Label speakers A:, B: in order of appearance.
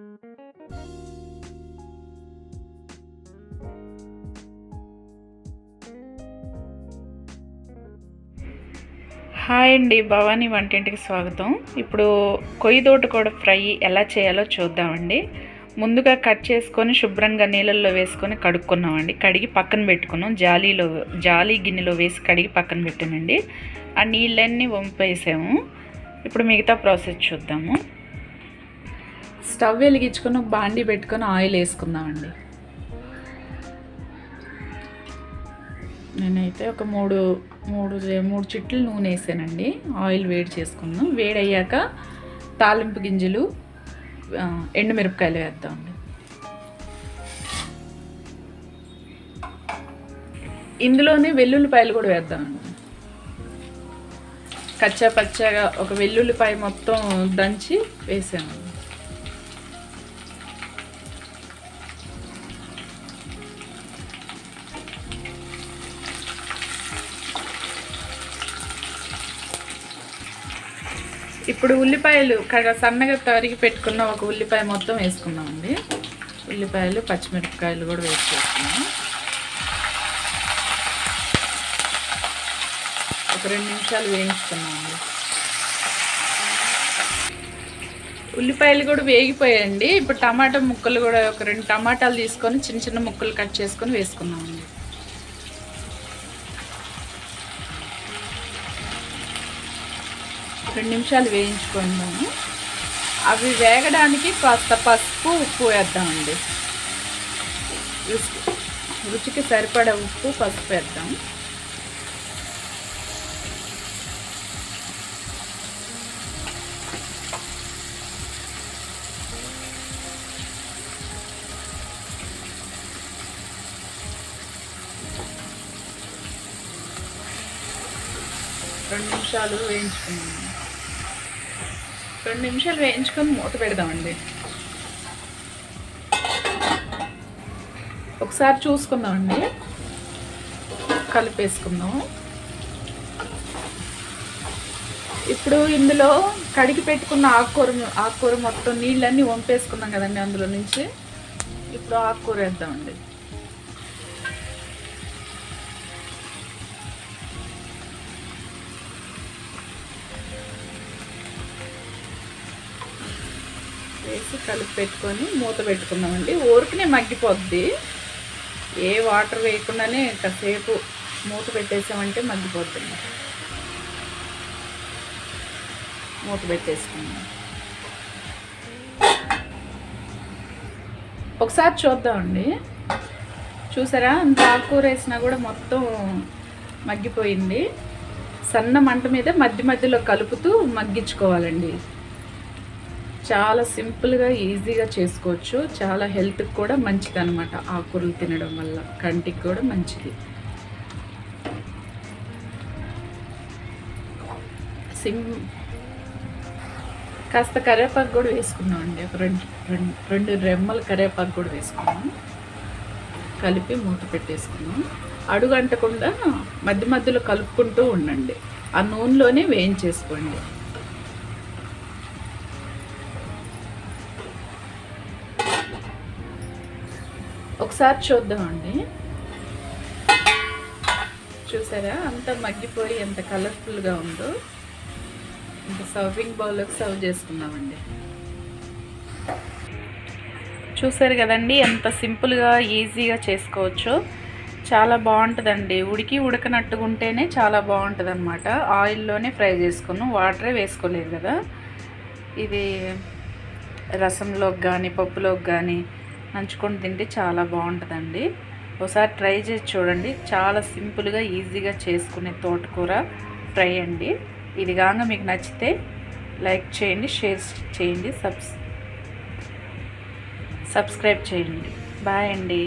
A: Hi అండి, భవానీ వంటింటికి స్వాగతం. ఇప్పుడు కొయ్యి తోటకూర ఫ్రై ఎలా చేయాలో చూద్దామండి. ముందుగా కట్ చేసుకొని శుభ్రంగా నీళ్ళల్లో వేసుకొని కడుక్కున్నామండి. కడిగి పక్కన పెట్టుకున్నాం. జాలీ గిన్నెలో వేసి కడిగి పక్కన పెట్టానండి. ఆ నీళ్ళన్నీ వంపేసాము. ఇప్పుడు మిగతా ప్రాసెస్ చూద్దాము. స్టవ్ వెలిగించుకొని ఒక బాండీ పెట్టుకొని ఆయిల్ వేసుకుందామండి. నేనైతే ఒక మూడు చిట్లు నూనె వేసానండి. ఆయిల్ వేడి చేసుకున్నాం. వేడయ్యాక తాలింపు గింజలు, ఎండుమిరపకాయలు వేద్దామండి. ఇందులోనే వెల్లుల్లిపాయలు కూడా వేద్దామండి. కచ్చా పచ్చగా ఒక వెల్లుల్లిపాయ మొత్తం దంచి వేసాము. ఇప్పుడు ఉల్లిపాయలు సన్నగా తరిగి పెట్టుకున్న ఒక ఉల్లిపాయ మొత్తం వేసుకున్నామండి. ఉల్లిపాయలు, పచ్చిమిరపకాయలు కూడా వేసుకున్నాము. ఒక 2 నిమిషాలు వేయించుకున్నామండి. ఉల్లిపాయలు కూడా వేగిపోయాయండి. ఇప్పుడు టమాటా ముక్కలు కూడా ఒక 2 టమాటాలు తీసుకొని చిన్న చిన్న ముక్కలు కట్ చేసుకొని వేసుకున్నామండి. రెండు నిమిషాలు వేయించుకుందాము. అవి వేగడానికి కాస్త పసుపు, ఉప్పు వేద్దామండి. రుచికి సరిపడా ఉప్పు, పసుపు వేద్దాం. రెండు నిమిషాలు వేయించుకున్నాము. 2 నిమిషాలు వేయించుకొని మూత పెడదామండి. ఒకసారి చూసుకుందామండి, కలిపేసుకుందాం. ఇప్పుడు ఇందులో కడిగి పెట్టుకున్న ఆకుకూర మొత్తం నీళ్ళన్నీ వంపేసుకున్నాం కదండి అందులో నుంచి. ఇప్పుడు ఆకుకూర వేద్దామండి. వేసి కలిపి పెట్టుకొని మూత పెట్టుకుందామండి. ఊరికనే మగ్గిపోద్ది. ఏ వాటర్ వేయకుండానే కాసేపు మూత పెట్టేసామంటే మగ్గిపోద్ది. మూత పెట్టేసుకుందాం. ఒకసారి చూద్దామండి. చూసారా, అంత ఆకుకూర వేసినా కూడా మొత్తం మగ్గిపోయింది. సన్న మంట మీద మధ్య మధ్యలో కలుపుతూ మగ్గించుకోవాలండి. చాలా సింపుల్గా, ఈజీగా చేసుకోవచ్చు. చాలా హెల్త్కి కూడా మంచిది అనమాట. ఆకుకూరలు తినడం వల్ల కంటికి కూడా మంచిది. కాస్త కరివేపాకు కూడా వేసుకున్నాం అండి. ఒక రెండు రెమ్మల కరివేపాకు కూడా వేసుకున్నాం. కలిపి మూత పెట్టేసుకున్నాం. అడుగు అంటకుండా మధ్య మధ్యలో కలుపుకుంటూ ఉండండి. ఆ నూనెలోనే వేయించేసుకోండి. ఒకసారి చూద్దామండి. చూసారా, అంత మగ్గిపోయి ఎంత కలర్ఫుల్గా ఉందో. ఇంకా సర్వింగ్ బౌల్లోకి సర్వ్ చేసుకుందామండి. చూసారు కదండి, ఎంత సింపుల్గా, ఈజీగా చేసుకోవచ్చు. చాలా బాగుంటుందండి. ఉడకనట్టుగా ఉంటేనే చాలా బాగుంటుంది అనమాట. ఆయిల్లోనే ఫ్రై చేసుకున్నాం, వాటరే వేసుకోలేదు కదా. ఇది రసంలోకి కానీ పప్పులోకి కానీ నంచుకొని తింటే చాలా బాగుంటుందండి. ఒకసారి ట్రై చేసి చూడండి. చాలా సింపుల్గా, ఈజీగా చేసుకునే తోటకూర ఫ్రై అండి. ఇది కాగా మీకు నచ్చితే లైక్ చేయండి, షేర్ చేయండి, సబ్స్క్రైబ్ చేయండి. బాయ్ అండి.